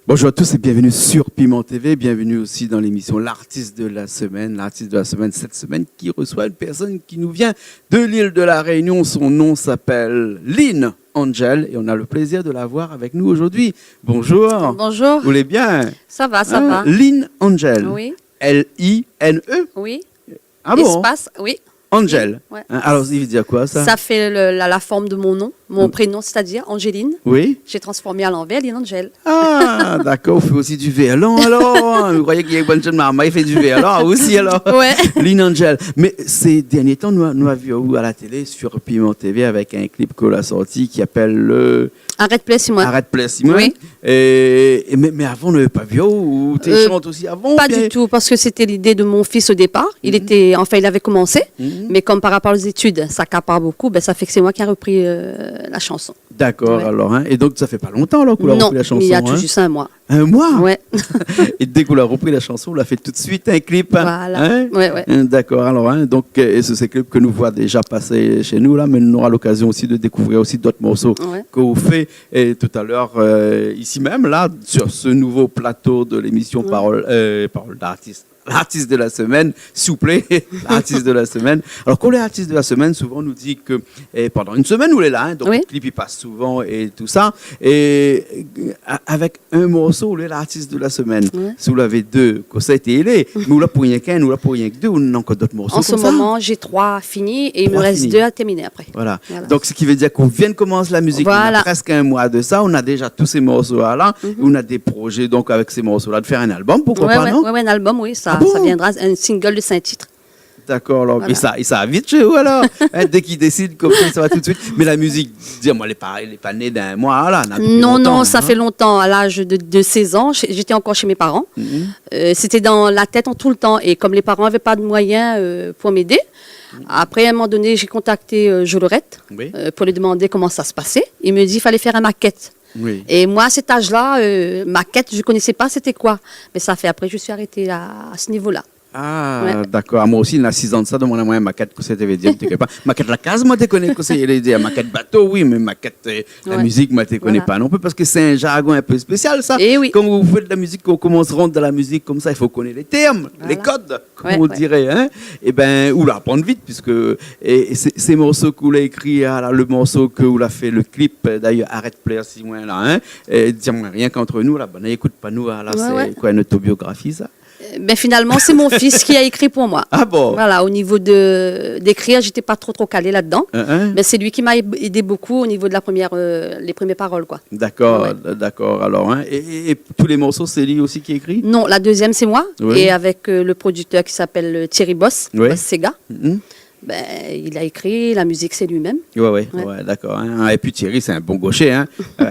Bonjour à tous et bienvenue sur Piment TV. Bienvenue aussi dans l'émission L'artiste de la semaine. L'artiste de la semaine cette semaine qui reçoit une personne qui nous vient de l'île de la Réunion. Son nom s'appelle Lynn Angel et on a le plaisir de la voir avec nous aujourd'hui. Bonjour. Bonjour. Vous allez bien? Ça va, ça va. Lynn Angel. Oui. L-I-N-E? Oui. Ah bon? Espace, oui. Angel. Ouais. Alors, il veut dire quoi ça? Ça fait la forme de mon nom, mon prénom, c'est-à-dire Angéline. Oui. J'ai transformé à l'envers Lynn Angel. Ah, d'accord, vous faites aussi du verlan alors. Vous croyez qu'il y a une bonne jeune maman, il fait du verlan aussi alors. Ouais. Lynn Angel. Mais ces derniers temps, nous avions à la télé sur Piment TV avec un clip qu'on a sorti qui appelle le Arrête plaît, Simon. Arrête plaît Simon. Oui. Mais avant, on n'avait pas vu ou tu chantes aussi avant? Pas du tout, parce que c'était l'idée de mon fils au départ. Il avait commencé, mais comme par rapport aux études, ça accapare beaucoup, ben ça fait que c'est moi qui ai repris la chanson. D'accord, Ouais. alors. Hein. Et donc, ça fait pas longtemps alors qu'on a repris la chanson? Non, il y a tout juste un mois. Un mois? Ouais. Et dès qu'on a repris la chanson, on l'a fait tout de suite un clip. Voilà. Hein? Ouais. D'accord. Alors, hein, donc, c'est un clip que nous voit déjà passer chez nous là, mais on aura l'occasion aussi de découvrir aussi d'autres morceaux Ouais. que vous faites tout à l'heure ici même là sur ce nouveau plateau de l'émission Parole d'artiste. L'artiste de la semaine, s'il vous plaît, l'artiste de la semaine. Alors, quand on est artiste de la semaine, souvent on nous dit que pendant une semaine, on est là, hein, donc Oui. le clip il passe souvent et tout ça. Et avec un morceau, on est l'artiste de la semaine. Ouais. Si vous l'avez deux, que ça a été ailé, mais on l'a pour rien qu'un, on l'a pour rien que deux, on a encore d'autres morceaux En ce comme ça. moment, j'ai 3 finis et il me Trois reste finis. 2 à terminer après. Voilà. Voilà. Donc, ce qui veut dire qu'on vient de commencer la musique, on Voilà. a presque un mois de ça, on a déjà tous ces morceaux-là, on a des projets donc avec ces morceaux-là de faire un album, pourquoi pas, non? Ouais, un album, oui, ça, Ah bon? ça viendra, un single de 5 titres. D'accord, alors, Voilà. et ça va vite chez vous alors. Hein, dès qu'ils décident comme ça va tout de suite. Mais la musique, dis-moi, elle est pas née d'un mois là. Non, ça fait longtemps. À l'âge de 16 ans, j'étais encore chez mes parents. C'était dans la tête en tout le temps. Et comme les parents n'avaient pas de moyens pour m'aider, après, à un moment donné, j'ai contacté Jolorette Oui. pour lui demander comment ça se passait. Il me dit qu'il fallait faire une maquette. Oui. Et moi, à cet âge-là, maquette, je ne connaissais pas c'était quoi. Mais ça fait après, je suis arrêtée à ce niveau-là. Ah, Ouais. d'accord. Moi aussi, il y a 6 ans de ça, demande à moi maquette que c'était veut dire. Tu connais pas. Maquette la case, moi, tu connais que c'est. Il dit maquette bateau, oui, mais maquette la Ouais. musique, moi, tu connais Voilà. pas non plus parce que c'est un jargon un peu spécial, ça. Eh oui. Quand vous faites de la musique, qu'on commence rentre de la musique comme ça, il faut connaître les termes, Voilà. les codes, comme Ouais, on ouais. dirait. Hein? Et ben, ou l'apprendre vite, puisque ces morceaux que vous l'avez écrit, là, le morceau que vous l'avez fait, le clip, d'ailleurs, Arrête plaire si moins là, hein? Dis-moi rien qu'entre nous, là, ben, écoute pas nous, là, c'est Ouais. quoi, une autobiographie, ça? Ben, finalement, c'est mon fils qui a écrit pour moi. Ah bon? Voilà, au niveau d'écrire, j'étais pas trop calée là-dedans. Hein? Mais c'est lui qui m'a aidé beaucoup au niveau de les premières paroles, quoi. D'accord, Ouais. d'accord. Alors, hein, et tous les morceaux, c'est lui aussi qui écrit? Non, la deuxième, c'est moi. Oui. Et avec le producteur qui s'appelle Thierry Boss, Oui. Boss Sega, Mhm. ben, il a écrit, la musique, c'est lui-même. Ouais, Ouais. d'accord. Hein. Et puis Thierry, c'est un bon gaucher. Hein.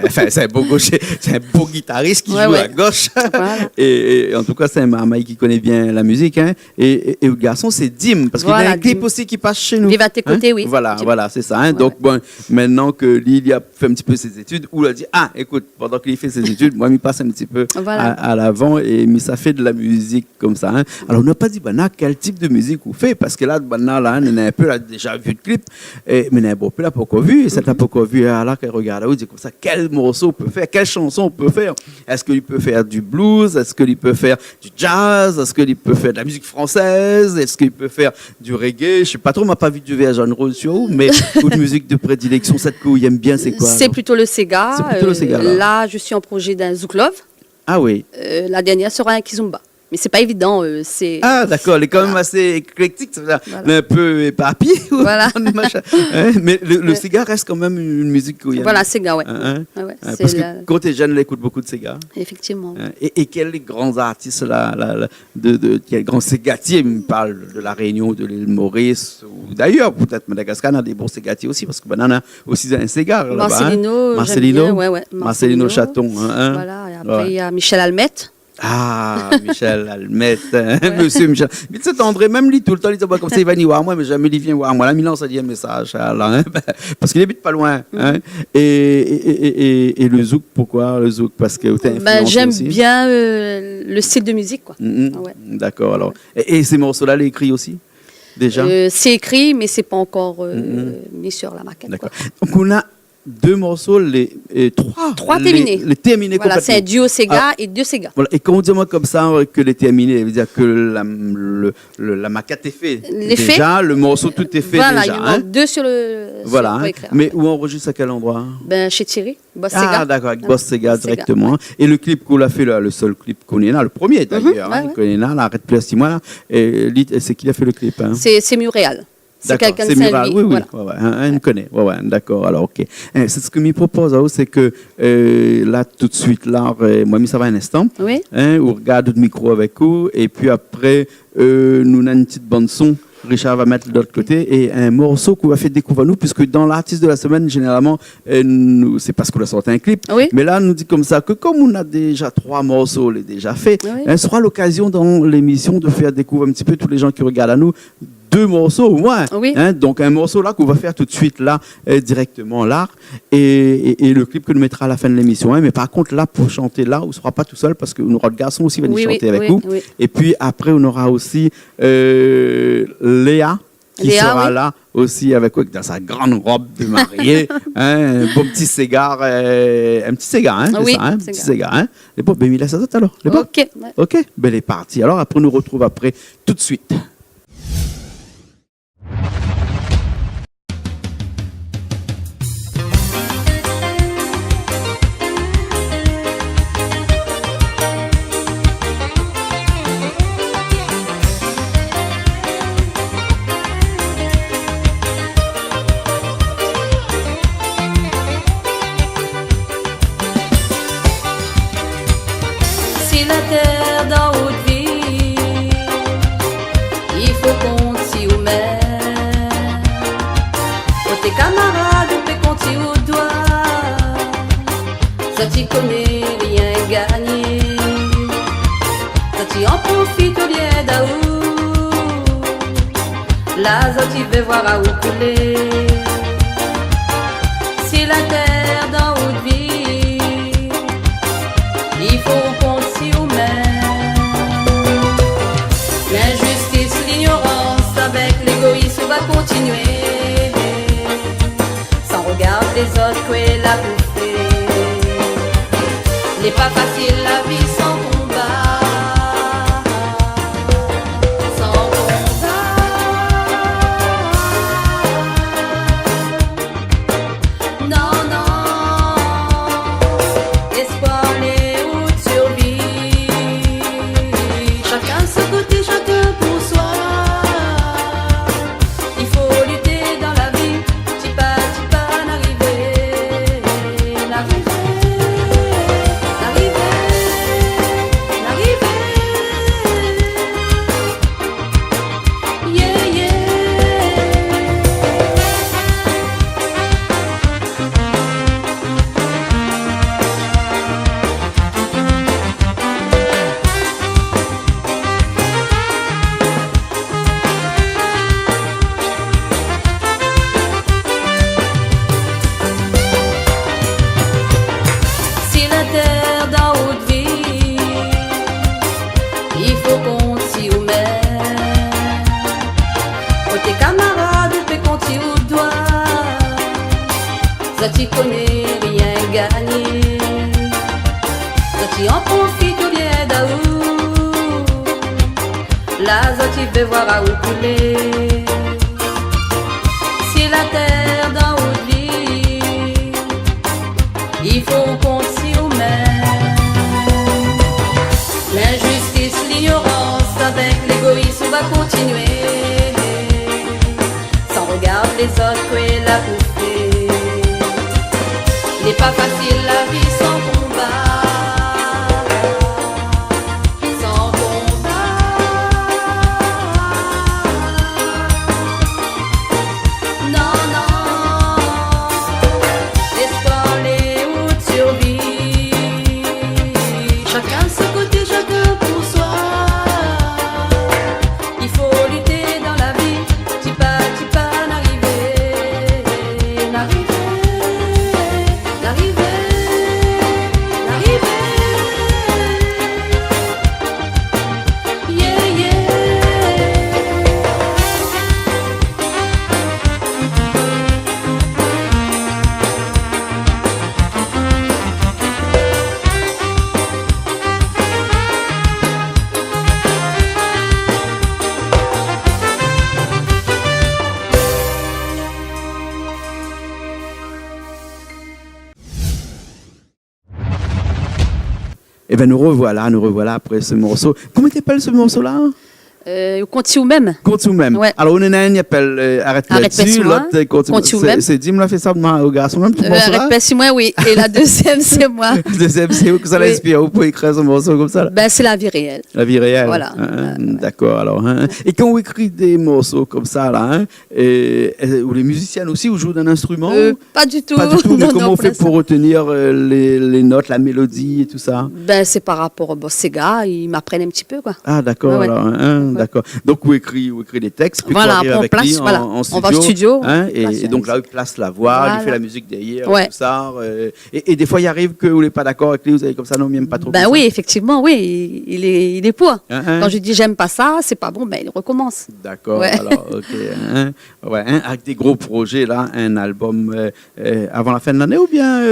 Enfin, c'est un bon gaucher, c'est un beau guitariste qui Ouais, joue ouais. à gauche. Voilà. Et en tout cas, c'est un marmaille qui connaît bien la musique. Hein. Et le garçon, c'est Dim, parce qu'il y a Voilà, un clip Dim. aussi qui passe chez nous. Vive à tes côtés, Hein. oui. Voilà, Dim. voilà, c'est ça. Hein. Ouais, Donc, bon, maintenant que Lily a fait un petit peu ses études, ou a dit, ah, écoute, pendant qu'il fait ses études, moi, il passe un petit peu Voilà. à l'avant et ça fait de la musique comme ça. Hein. Alors, on n'a pas dit, bah, quel type de musique vous faites, parce que là, bah, là, on a un peu là, déjà vu le clip, mais on a un peu là, pas encore vu, et ça t'a pas encore vu, là, qu'elle regarde là, on dit comme ça, quel morceau on peut faire, quelle chanson on peut faire. Est-ce qu'il peut faire du blues? Est-ce qu'il peut faire du jazz? Est-ce qu'il peut faire de la musique française? Est-ce qu'il peut faire du reggae? Je sais pas trop, on m'a pas vu du Virgin Rose sur vous, mais toute musique de prédilection, cette que vous aimez bien, c'est quoi? C'est alors plutôt le Sega. C'est plutôt le Sega, là. Là, je suis en projet d'un Zouk Love. Ah oui. La dernière sera un Kizumba. Mais c'est pas évident. C'est Ah, d'accord, elle est quand même assez éclectique, c'est-à-dire Voilà. un peu éparpillée. Voilà. Machin. Hein, mais le Sega reste quand même une musique que vous aimez. Voilà, Sega, ouais. Hein, hein. Ouais, Hein, c'est parce que la- quand tu es jeune, elle écoute beaucoup de Sega. Effectivement. Hein. Et quels grands artistes là, quels grands ségatiers me parlent de la Réunion, de l'île Maurice, ou d'ailleurs, peut-être Madagascar, on a des bons ségatiers aussi, parce que ben, on a aussi un Ségar là-bas. Marcelino, hein. j'aime bien, ouais. Marcelino Chaton. Hein. Voilà, et après, Ouais. il y a Michel Almette. Ah, Michel Almette, hein, monsieur Michel. Mais tu sais, André, même lui, tout le temps, il dit bah, comme ça, il va venir voir moi, mais jamais il vient voir moi. Là, Milan, ça dit un message, là, hein, parce qu'il habite pas loin. Hein. Et le zouk, pourquoi le zouk? Parce que t'es influencé J'aime aussi. bien le style de musique, quoi. Mhm. Ouais. D'accord, alors. Et ces morceaux-là, les écrits aussi? Déjà? C'est écrit, mais c'est pas encore mis sur la maquette. D'accord. Quoi. Donc, on a 2 morceaux, trois terminés. Les terminés Voilà, c'est un duo Sega et 2 Sega. Voilà. Et quand on dit moi comme ça que les terminés, ça veut dire que la maquette est faite. Déjà, le morceau tout est fait voilà, déjà. Il manque 2 sur le. Voilà. Sur écrire. Mais où on enregistre à quel endroit? Ben, chez Thierry, Boss Sega. Ah, d'accord, avec Boss Sega Sega, directement. ouais. Et le clip qu'on a fait là, le seul clip qu'on est là, le premier d'ailleurs, ouais. qu'on est là, arrête plus à 6 mois là. Et c'est qui a fait le clip? C'est Muriel. C'est D'accord, quelqu'un de Mural. Saint-Louis. Oui, oui, Voilà. on connaît. Ouais, d'accord, alors ok. C'est ce que me propose, c'est que là, tout de suite, là, moi, ça va un instant. Oui. On regarde le micro avec vous, et puis après, nous avons une petite bande-son. Richard va mettre de l'autre côté et un morceau qu'on va faire découvrir nous, puisque dans l'artiste de la semaine, généralement, c'est parce qu'on a sorti un clip. Oui. Mais là, on nous dit comme ça que comme on a déjà 3 morceaux, les déjà faits, Oui. ce sera l'occasion dans l'émission de faire découvrir un petit peu tous les gens qui regardent à nous 2 morceaux au moins. Oui. Donc un morceau là qu'on va faire tout de suite là, directement là, et le clip que nous mettra à la fin de l'émission. Mais par contre là, pour chanter là, on ne sera pas tout seul parce qu'on aura le garçon aussi qui va chanter avec nous. Oui. Et puis après, on aura aussi Léa qui sera là aussi avec dans sa grande robe de mariée, un beau petit cigare, un petit cigare, oui, ça, un petit cigare. Et bon, ben il a ça alors. Ok. Ouais. Ok, ben elle est partie. Alors après, on nous retrouve après tout de suite. Si la terre d'en haut de vie, il faut qu'on s'y mette. Pour tes camarades, on peut compter au doigt. Ça t'y connaît rien gagné. Ça t'y en profite au lieu d'août. Là, ça t'y veut voir à où couler. Si la terre d'en haut de vie, il faut qu'on s'y mette. L'injustice, l'ignorance, avec l'égoïsme va continuer. Sans regarder les autres, quoi est la bouffée. N'est pas facile la vie sans combat. Sans combat. Non, non. Espoir, les routes survie. Chacun de son côté, chacun pour soi. Il faut lutter dans la vie, petit pas, n'arriver, n'arriver, n'arriver, n'arriver. Yeah, yeah. Si la terre d'en haut de vie, il faut qu'on s'y mette. Pour tes camarades, on peut compter au doigt. Ça t'y connaît rien gagné. Ça t'y en profite au lieu d'août. Là, ça t'y veut voir à où couler. Si la terre d'en haut de vie, il faut qu'on s'y mette. L'injustice, l'ignorance, avec l'égoïsme va continuer. Sans regarder les autres, quoi est la bouffée. N'est pas facile la vie sans combat. Sans combat. Non, non. Espoir, les routes survie. Chacun de son côté, chacun pour soi. Il faut lutter dans la vie, petit pas, n'arriver, n'arriver, n'arriver. Eh bien, nous revoilà après ce morceau. Comment t'appelles ce morceau-là? Conti ou même. Conti ou même. Ouais. Alors, on en a un qui appelle Arrête là-dessus, l'autre Conti ou même. C'est Dim l'a fait ça au garçon même, tout morceau-là? Arrête là-dessus, moi, oui. Et la deuxième, c'est moi. La deuxième, c'est où que ça Oui. l'inspire? Vous pouvez écrire ce morceau comme ça, là? Ben, c'est la vie réelle. La vie réelle. Voilà. D'accord, alors. Et quand on écrit des morceaux comme ça, là, ou les musiciens aussi, vous jouez d'un instrument? Pas du tout. Pas du tout, mais Non, comment non, on fait l'instant. pour retenir les notes, la mélodie et tout ça? Ben, c'est par rapport au boss Sega, ils m'apprennent un petit peu, quoi. Ah, d'accord, Ouais, ouais. alors, d'accord. Donc, vous écrivez des textes, puis Voilà, vous arrivez après, on avec place, lui voilà. en On va au studio, hein, on place, et donc là, il place la voix, Voilà. il fait la musique derrière, Ouais. tout ça. Et des fois, il arrive que vous n'êtes pas d'accord avec lui, vous avez comme ça, non, il n'aime pas trop. Ben comme oui, effectivement, oui, il est pour. ça. Hein. Quand je dis j'aime pas ça, c'est pas bon, ben il recommence. D'accord, Ouais. alors, ok. Ouais, avec des gros projets, là, un album avant la fin de l'année ou bien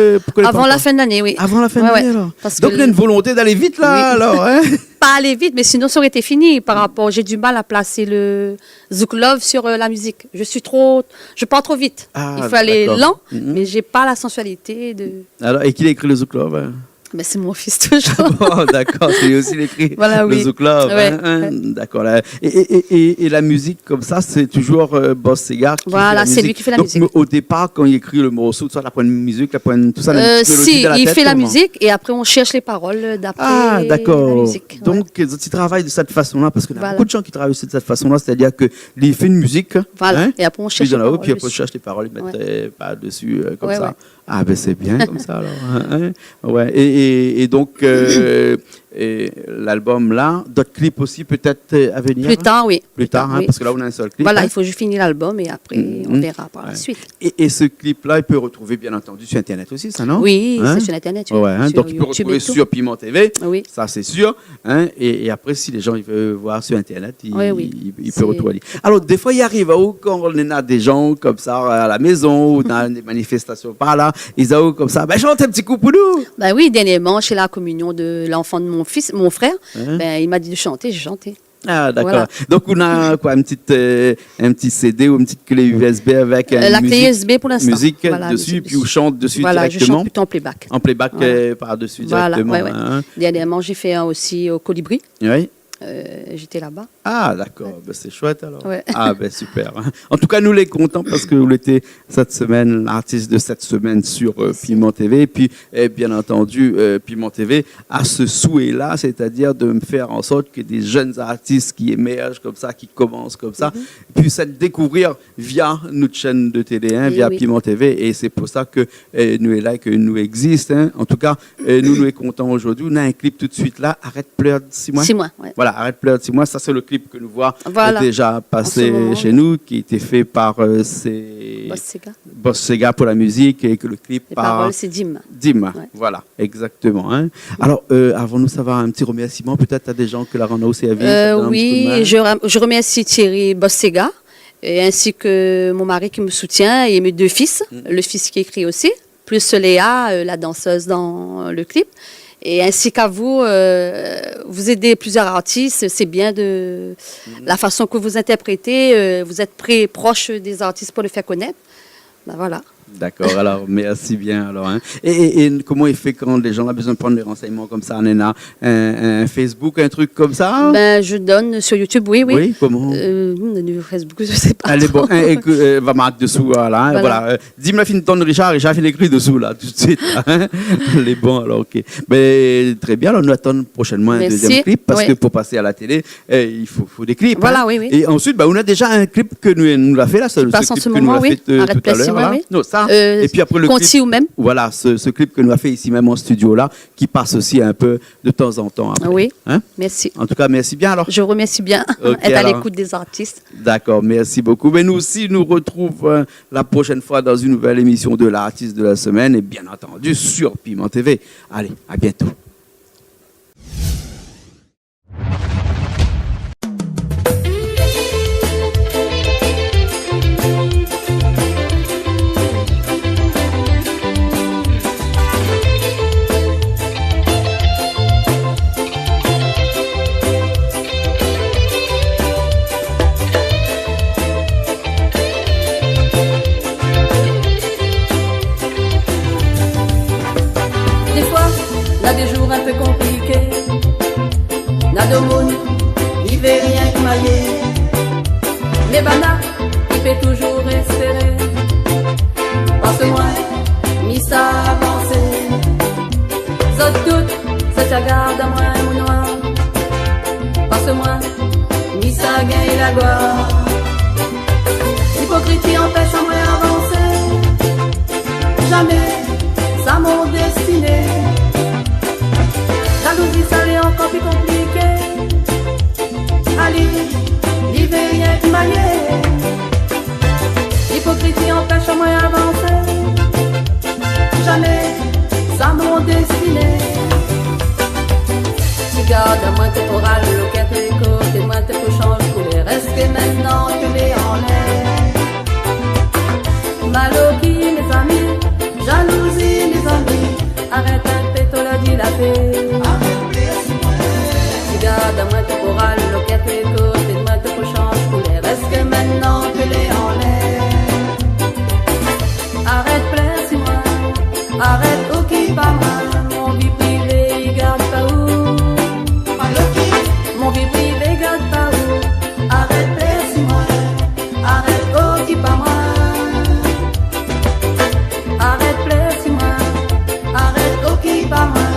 Avant la fin de l'année, oui. Avant la fin de Ouais, l'année, ouais. alors. Parce Donc, que il y a une volonté d'aller vite, là, Oui. alors. Hein. Pas aller vite, mais sinon ça aurait été fini par rapport. J'ai du mal à placer le Zouk Love sur la musique. Je pars trop vite. Ah, Il faut aller d'accord. lent, Mhm. mais j'ai pas la sensualité de. Alors, et qui a écrit le Zouk Love, hein? Mais c'est mon fils toujours. Bon, d'accord, c'est lui aussi l'écrit. Voilà, le oui. Zouk Love, Ouais, hein, ouais. d'accord. Là. Et la musique comme ça, c'est toujours Boss Segar qui fait Voilà, la musique. c'est lui qui fait la Donc, musique. au départ, quand il écrit le morceau, tout ça, la pointe de musique, la pointe, tout ça, la mélodie Si, dans la il tête, fait la comment? musique et après on cherche les paroles d'après Ah, la d'accord. musique. Ouais. Donc, ils travaillent de cette façon-là, parce qu'il y a Voilà. beaucoup de gens qui travaillent de cette façon-là, c'est-à-dire qu'il fait une musique, Voilà. hein, Et après on puis cherche il y en les a paroles. puis après on dessus. cherche les paroles, ils mettent pas dessus comme Ouais, ça. ouais. Ah ben c'est bien comme ça alors. Hein. Ouais. Et donc et l'album là, d'autres clips aussi peut-être à venir. Plus tard, oui. Plus tard, hein, oui. parce que là on a un seul clip. Voilà, hein. il faut que je finisse l'album et après on Mhm. verra par la Ouais. suite. Et ce clip-là, il peut retrouver bien entendu sur Internet aussi, ça non? Oui, Hein? c'est sur Internet. oui. Ouais, hein, Sur donc il peut YouTube retrouver et tout. sur Piment TV, Oui. ça c'est sûr. Hein, et après, si les gens ils veulent voir sur Internet, ils Oui. peuvent retrouver. Alors, des fois, il arrive quand on a des gens comme ça à la maison ou dans des manifestations par là, ils ont comme ça, ben chante un petit coup pour nous. Bah oui, dernièrement, chez la communion de l'enfant de mon frère, Hein? ben, il m'a dit de chanter, j'ai chanté. Ah, d'accord. Voilà. Donc, on a quoi, un petit CD ou une petite clé USB avec La clé USB pour l'instant. musique Voilà, dessus, musique puis on chante dessus Voilà, je directement. chante plutôt en playback. En playback Voilà. par-dessus Voilà, directement. ouais, ouais. Hein. Dernièrement, j'ai fait un aussi au Colibri. Oui. J'étais là-bas. Ah, d'accord. Ben, c'est chouette alors. Ouais. Ah, ben super. En tout cas, nous les contents parce que vous l'étiez cette semaine, l'artiste de cette semaine sur Piment TV. Et puis, bien entendu, Piment TV a ce souhait-là, c'est-à-dire de me faire en sorte que des jeunes artistes qui émergent comme ça, qui commencent comme ça, puissent être découvrir via notre chaîne de télé, hein, Et via oui. Piment TV. Et c'est pour ça que nous est là, que nous existons. Hein. En tout cas, nous les contents aujourd'hui. On a un clip tout de suite là. Arrête pleurer de 6 mois. 6 mois, ouais. Voilà, Arrête pleurer de 6 mois. Ça, c'est le clip que nous voit Voilà. déjà En passé ce moment, chez nous, qui était fait par Boss Sega. Boss Sega pour la musique et que le clip Les par paroles, c'est Dim. Dim. Voilà, exactement. Hein. Alors, avant de nous savoir un petit remerciement peut-être à des gens que la Randa aussi a vu. Oui, je remercie Thierry Boss Sega, et ainsi que mon mari qui me soutient et mes 2 fils, le fils qui écrit aussi, plus Léa, la danseuse dans le clip. Et ainsi qu'à vous, vous aidez plusieurs artistes, c'est bien de la façon que vous interprétez, vous êtes proche des artistes pour le faire connaître. Ben voilà. D'accord, alors merci bien. Alors, hein. Et comment il fait quand les gens ont besoin de prendre des renseignements comme ça, Nena, un Facebook, un truc comme ça? Ben, je donne sur YouTube, oui. Oui, comment? Facebook, je sais pas. Allez, trop. bon, va marquer dessous, voilà. Hein, voilà. Dis-moi la fin de ton Richard fait l'écrit dessous, là, tout de suite. Hein. Les bons, alors, ok. Mais, très bien, alors nous attendons prochainement un Merci. deuxième clip, parce Oui. que pour passer à la télé, il faut des clips. Voilà, hein. oui, oui. Et ensuite, on a déjà un clip que nous l'a fait, là, ce passe en clip ce que nous moment, l'a oui. fait Arrête tout à Place, l'heure, oui, là. oui. Non, ça. Et puis après, le Conti clip. ou même. Voilà, ce clip que nous a fait ici même en studio, là, qui passe aussi un peu de temps en temps. Après. Oui. Hein. Merci. En tout cas, merci bien, alors. Je remercie bien Ok, être à alors. l'écoute des artistes. D'accord, merci beaucoup. Mais nous aussi, nous retrouvons la prochaine fois dans une nouvelle émission de l'artiste de la semaine et bien entendu sur Piment TV. Allez, à bientôt. Des fois, là des jours ta garde à moi, mon noir. Parce moi, ni ça gagne la gloire. L'hypocrisie empêche à moi avancer. Jamais, ça mon destiné. Jalousie, ça l'est encore plus compliqué. Allez, l'hiver est maillé. L'hypocrisie empêche à moi avancer. Jamais, ça mon destiné. Tu gardes à moi tes orales, le quête les côtes, et moi tes change pour les restes que maintenant que les en l'air. Maloki, mes amis, jalousie, mes amis, arrête un peu, t'as la dit la paix. Tu gardes à moi tes orales, le quête les côtes, et moi tes change pour les restes que maintenant que les en l'air. Arrête, plaire, si moi, arrête, ok, pas mal, mon vie privée, garde pas où. Mon vie privée, garde pas où. Arrête, plaire, si moi, arrête, ok, pas moi. Arrête, plaire, si moi, arrête, ok, pas moi.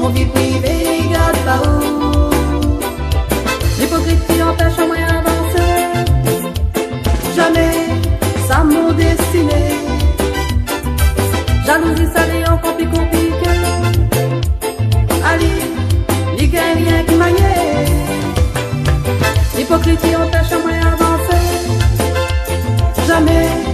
Mon vie privée, garde pas où. L'hypocrisie empêche à moi avancer. Jamais, ça mon destiné. Jalousie, ça l'est encore plus compliqué. Allez, les gains, rien qui maniait. L'hypocrisie empêche à moi avancer. Jamais.